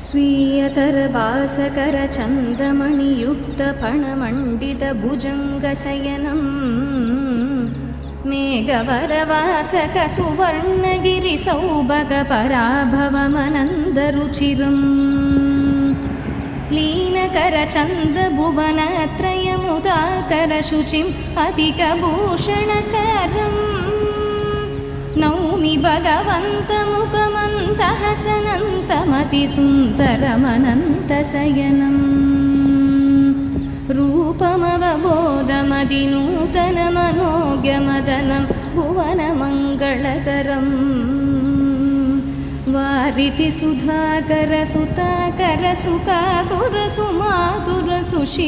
स्वीयतरभासकरचन्दमणियुक्तफणमण्डितभुजङ्गशयनं मेघवरवासकसुवर्णगिरिसौभगपराभवमनन्दरुचिरम् लीनकरचन्दभुवनत्रयमुदाकरशुचिम् अधिकभूषणकरम् नौमि भगवन्तमुखमन्तहसनन्तमतिसुन्दरमनन्तशयनम् रूपमवबोधमदिनूतनमनोज्ञमदनं भुवनमङ्गलकरम् वारिति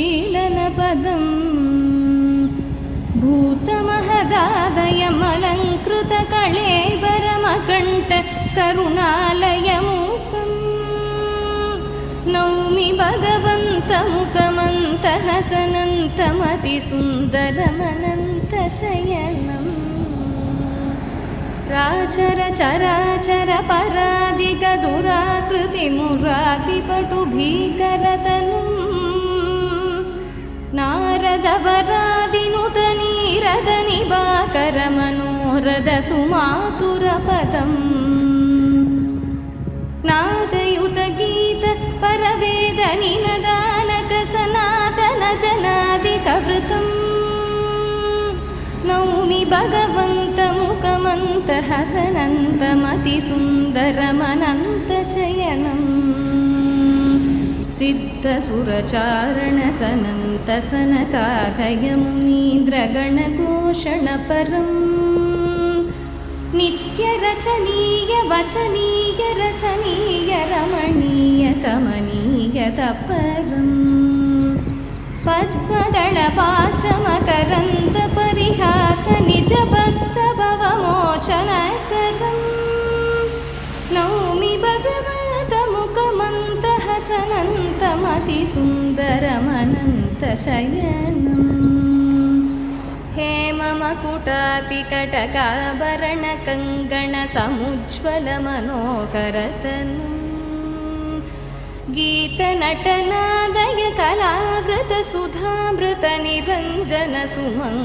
सुधाकरसुताकरसुकातुरसुमातुरसुशीलनपदम् भूतमहदादयमलङ्कृतकळेबरमकण्ठ करुणालयमूकम् नौमि भगवन्तमुखमन्तहसनन्तमतिसुन्दरमनन्तशयनम् राचरचराचरपरादिगदुराकृतिमुरादिपटुभीकरतनुम् नारदवरादिनुतनीरदनिवाकरमनोरदसुमातुरपदम् नादयुतगीत परवेदनिनदानकसनातनजनादिकवृतम् नौमि भगवन्तमुखमन्तहसनन्तमतिसुन्दरमनन्तशयनम् सिद्धसुरचारणसनन्तसनकादयमुनीन्द्रगणघोषणपरम् नित्यरचनीयवचनीयरसनीयरमणीयकमनीयतपरम् पद्मदलपाशमकरन्तपरिहासनिजभक्तभवमोचनकरम् नौमि भगवन्तमुखमन्तहसनन्तमतिसुन्दरमनन्तशयनम् हेममकुटातिकटकाभरणकङ्गणसमुज्ज्वलमनोहरतनुम्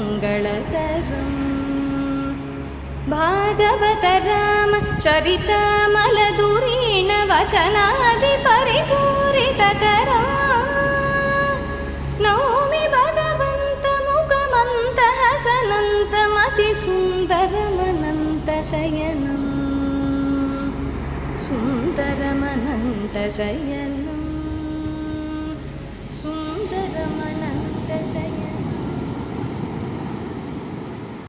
गीतनटनादयकलावृतसुधामृतनिरञ्जनसुमङ्गलकरम् भागवतरामचरितामलधुरीणवचनादिपरिपूरितकरम् नौमि भगवन्तमुखमन्तहसनन्तमतिसुन्दरमनन्तशयनम् सुन्दरमनन्तशयनम् सुन्दरमनन्तशयनम्